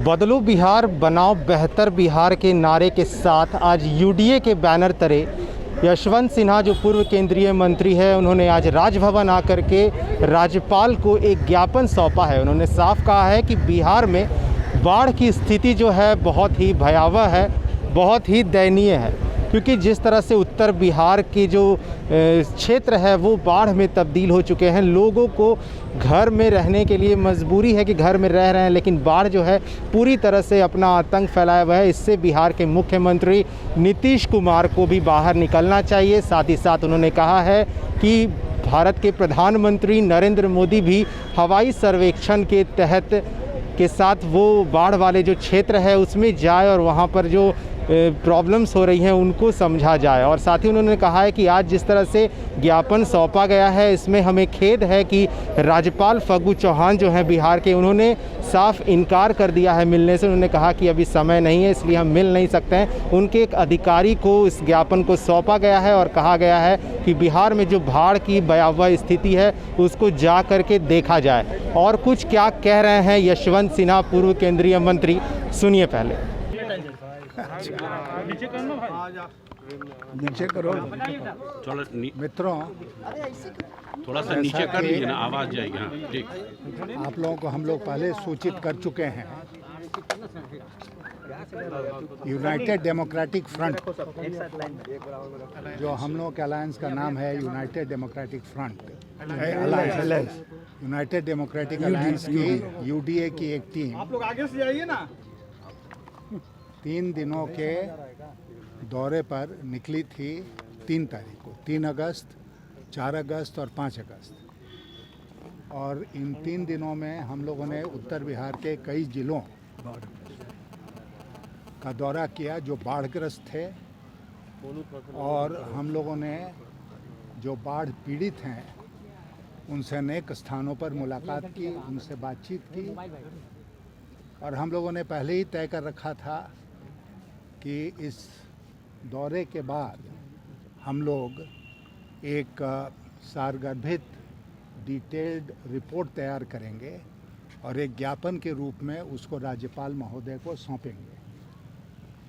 बदलो बिहार बनाओ बेहतर बिहार के नारे के साथ आज यूडीए के बैनर तले यशवंत सिन्हा जो पूर्व केंद्रीय मंत्री है, उन्होंने आज राजभवन आकर के राज्यपाल को एक ज्ञापन सौंपा है। उन्होंने साफ कहा है कि बिहार में बाढ़ की स्थिति जो है बहुत ही भयावह है, बहुत ही दयनीय है, क्योंकि जिस तरह से उत्तर बिहार की जो क्षेत्र है वो बाढ़ में तब्दील हो चुके हैं। लोगों को घर में रहने के लिए मजबूरी है कि घर में रह रहे हैं, लेकिन बाढ़ जो है पूरी तरह से अपना आतंक फैलाया हुआ है। इससे बिहार के मुख्यमंत्री नीतीश कुमार को भी बाहर निकलना चाहिए। साथ ही साथ उन्होंने कहा है कि भारत के प्रधानमंत्री नरेंद्र मोदी भी हवाई सर्वेक्षण के तहत के साथ वो बाढ़ वाले जो क्षेत्र है उसमें जाए और वहाँ पर जो प्रॉब्लम्स हो रही हैं उनको समझा जाए। और साथ ही उन्होंने कहा है कि आज जिस तरह से ज्ञापन सौंपा गया है, इसमें हमें खेद है कि राज्यपाल फागू चौहान जो हैं बिहार के, उन्होंने साफ इनकार कर दिया है मिलने से। उन्होंने कहा कि अभी समय नहीं है, इसलिए हम मिल नहीं सकते हैं। उनके एक अधिकारी को इस ज्ञापन को सौंपा गया है और कहा गया है कि बिहार में जो बाढ़ की भयावह स्थिति है उसको जा कर के देखा जाए। और कुछ क्या कह रहे हैं यशवंत सिन्हा पूर्व केंद्रीय मंत्री, सुनिए पहले। नीचे करो मित्रों, थोड़ा सा नीचे कर लीजिए ना, आवाज जाएगी। हाँ ठीक। आप लोगों को हम लोग पहले सूचित कर चुके हैं। यूनाइटेड डेमोक्रेटिक फ्रंट, जो हम लोगों के अलायंस का नाम है United democratic front, United democratic alliance की यूडीए की एक टीम, आप लोग आगे से जाइए ना, 3 दिनों के दौरे पर निकली थी 3 तारीख को, 3 अगस्त, 4 अगस्त और 5 अगस्त। और इन 3 दिनों में हम लोगों ने उत्तर बिहार के कई जिलों का दौरा किया जो बाढ़ग्रस्त थे, और हम लोगों ने जो बाढ़ पीड़ित हैं उनसे अनेक स्थानों पर मुलाकात की, उनसे बातचीत की। और हम लोगों ने पहले ही तय कर रखा था कि इस दौरे के बाद हम लोग एक सारगर्भित डिटेल्ड रिपोर्ट तैयार करेंगे और एक ज्ञापन के रूप में उसको राज्यपाल महोदय को सौंपेंगे।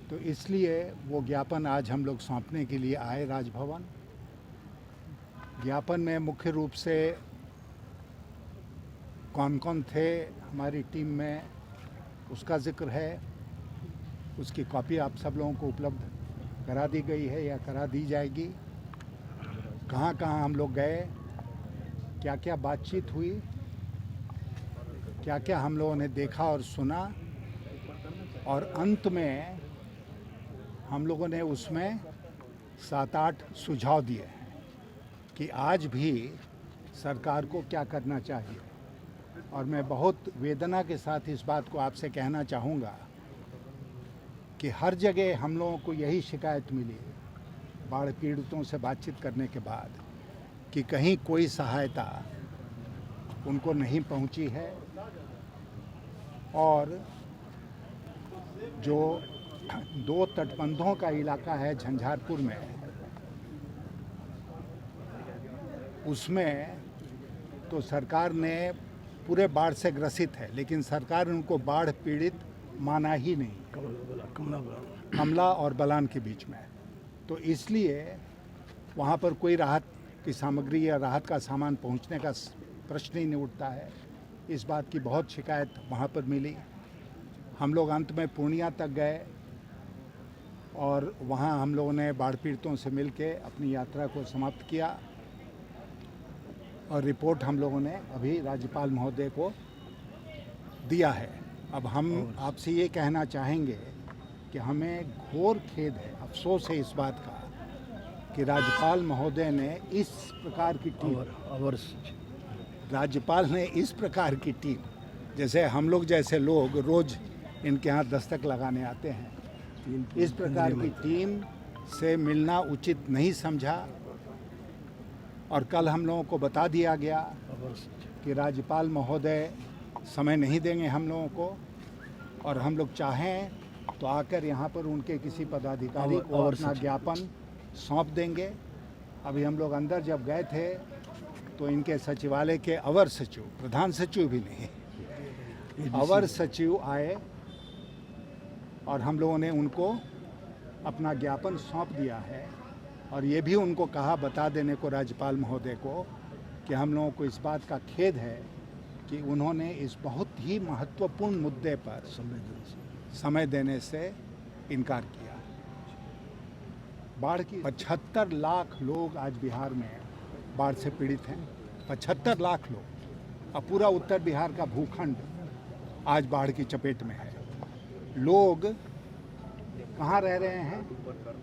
तो इसलिए वो ज्ञापन आज हम लोग सौंपने के लिए आए राजभवन। ज्ञापन में मुख्य रूप से कौन कौन थे हमारी टीम में उसका जिक्र है। उसकी कॉपी आप सब लोगों को उपलब्ध करा दी गई है या करा दी जाएगी। कहाँ कहाँ हम लोग गए, क्या क्या बातचीत हुई, क्या क्या हम लोगों ने देखा और सुना, और अंत में हम लोगों ने उसमें 7-8 सुझाव दिए हैं कि आज भी सरकार को क्या करना चाहिए। और मैं बहुत वेदना के साथ इस बात को आपसे कहना चाहूँगा कि हर जगह हम लोगों को यही शिकायत मिली बाढ़ पीड़ितों से बातचीत करने के बाद कि कहीं कोई सहायता उनको नहीं पहुंची है। और जो 2 तटबंधों का इलाका है झंझारपुर में, उसमें तो सरकार ने पूरे बाढ़ से ग्रसित है, लेकिन सरकार ने उनको बाढ़ पीड़ित माना ही नहीं, कमला और बलान के बीच में। तो इसलिए वहाँ पर कोई राहत की सामग्री या राहत का सामान पहुँचने का प्रश्न ही नहीं उठता है। इस बात की बहुत शिकायत वहाँ पर मिली। हम लोग अंत में पूर्णिया तक गए और वहाँ हम लोगों ने बाढ़ पीड़ितों से मिलके अपनी यात्रा को समाप्त किया। और रिपोर्ट हम लोगों ने अभी राज्यपाल महोदय को दिया है। अब हम आपसे ये कहना चाहेंगे कि हमें घोर खेद है, अफसोस है इस बात का कि राज्यपाल महोदय ने इस प्रकार की टीम, राज्यपाल ने इस प्रकार की टीम, जैसे हम लोग जैसे लोग रोज़ इनके यहाँ दस्तक लगाने आते हैं, इस प्रकार की टीम से मिलना उचित नहीं समझा। और कल हम लोगों को बता दिया गया कि राज्यपाल महोदय समय नहीं देंगे हम लोगों को, और हम लोग चाहें तो आकर यहाँ पर उनके किसी पदाधिकारी को अपना ज्ञापन सौंप देंगे। अभी हम लोग अंदर जब गए थे तो इनके सचिवालय के अवर सचिव, प्रधान सचिव भी नहीं, अवर सचिव आए और हम लोगों ने उनको अपना ज्ञापन सौंप दिया है और ये भी उनको कहा बता देने को राज्यपाल महोदय को कि हम लोगों को इस बात का खेद है कि उन्होंने इस बहुत ही महत्वपूर्ण मुद्दे पर समय देने से इनकार किया। बाढ़ की 75 लाख लोग आज बिहार में बाढ़ से पीड़ित हैं। 75 लाख लोग। अब पूरा उत्तर बिहार का भूखंड आज बाढ़ की चपेट में है। लोग कहाँ रह रहे हैं?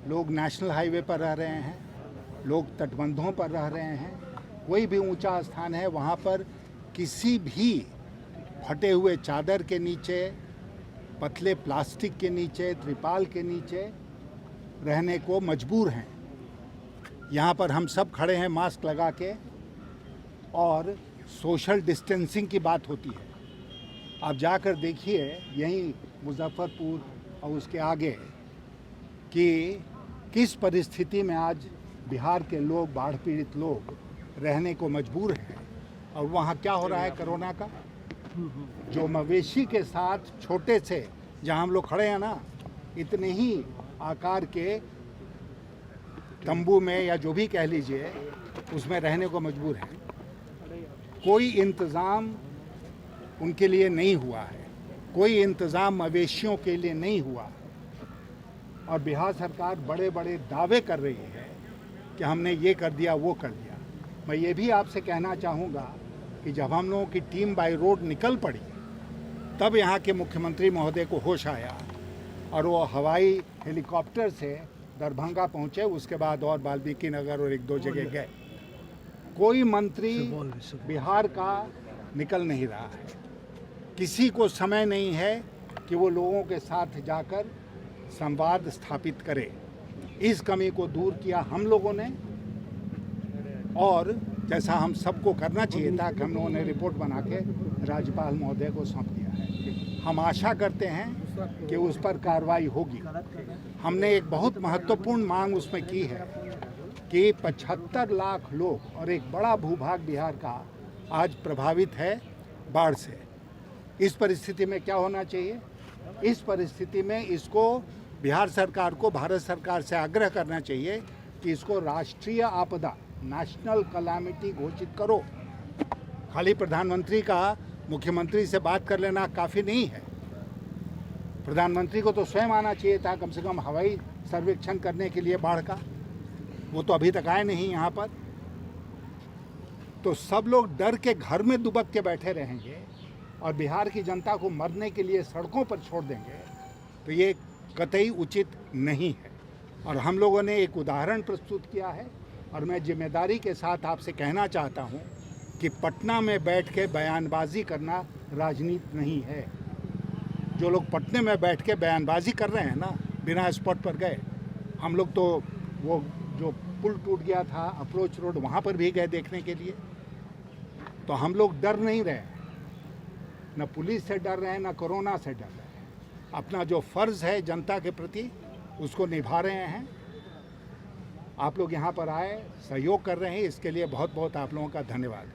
लोग नेशनल हाईवे पर रह रहे हैं, लोग तटबंधों पर रह रहे हैं। कोई भी ऊंचा स्थान है वहाँ पर किसी भी फटे हुए चादर के नीचे, पतले प्लास्टिक के नीचे, त्रिपाल के नीचे रहने को मजबूर हैं। यहाँ पर हम सब खड़े हैं मास्क लगा के और सोशल डिस्टेंसिंग की बात होती है। आप जाकर देखिए यहीं मुजफ्फरपुर और उसके आगे कि किस परिस्थिति में आज बिहार के लोग, बाढ़ पीड़ित लोग रहने को मजबूर हैं। और वहाँ क्या हो रहा है कोरोना का? जो मवेशी के साथ छोटे से, जहाँ हम लोग खड़े हैं ना, इतने ही आकार के तंबू में या जो भी कह लीजिए उसमें रहने को मजबूर हैं। कोई इंतज़ाम उनके लिए नहीं हुआ है, कोई इंतज़ाम मवेशियों के लिए नहीं हुआ। और बिहार सरकार बड़े बड़े दावे कर रही है कि हमने ये कर दिया, वो कर दिया। मैं ये भी आपसे कहना चाहूँगा कि जब हम लोगों की टीम बाय रोड निकल पड़ी तब यहाँ के मुख्यमंत्री महोदय को होश आया और वो हवाई हेलीकॉप्टर से दरभंगा पहुँचे। उसके बाद और वाल्मीकि नगर और एक दो जगह गए। कोई मंत्री बिहार का निकल नहीं रहा है। किसी को समय नहीं है कि वो लोगों के साथ जाकर संवाद स्थापित करे। इस कमी को दूर किया हम लोगों ने, और जैसा हम सबको करना चाहिए था कि हम लोगों ने रिपोर्ट बना के राज्यपाल महोदय को सौंप दिया है। हम आशा करते हैं कि उस पर कार्रवाई होगी। हमने एक बहुत महत्वपूर्ण मांग उसमें की है कि 75 लाख लोग और एक बड़ा भूभाग बिहार का आज प्रभावित है बाढ़ से। इस परिस्थिति में क्या होना चाहिए? इस परिस्थिति में इसको बिहार सरकार को भारत सरकार से आग्रह करना चाहिए कि इसको राष्ट्रीय आपदा, नेशनल कैलामिटी घोषित करो। खाली प्रधानमंत्री का मुख्यमंत्री से बात कर लेना काफ़ी नहीं है। प्रधानमंत्री को तो स्वयं आना चाहिए था कम से कम हवाई सर्वेक्षण करने के लिए बाढ़ का। वो तो अभी तक आए नहीं यहाँ पर। तो सब लोग डर के घर में दुबक के बैठे रहेंगे और बिहार की जनता को मरने के लिए सड़कों पर छोड़ देंगे, तो ये कतई उचित नहीं है। और हम लोगों ने एक उदाहरण प्रस्तुत किया है और मैं जिम्मेदारी के साथ आपसे कहना चाहता हूँ कि पटना में बैठ के बयानबाजी करना राजनीति नहीं है। जो लोग पटने में बैठ के बयानबाजी कर रहे हैं ना, बिना स्पॉट पर गए, हम लोग तो वो जो पुल टूट गया था अप्रोच रोड, वहाँ पर भी गए देखने के लिए। तो हम लोग डर नहीं रहे, न पुलिस से डर रहे हैं, न कोरोना से डर रहे हैं। अपना जो फ़र्ज़ है जनता के प्रति उसको निभा रहे हैं। आप लोग यहाँ पर आए, सहयोग कर रहे हैं, इसके लिए बहुत बहुत आप लोगों का धन्यवाद।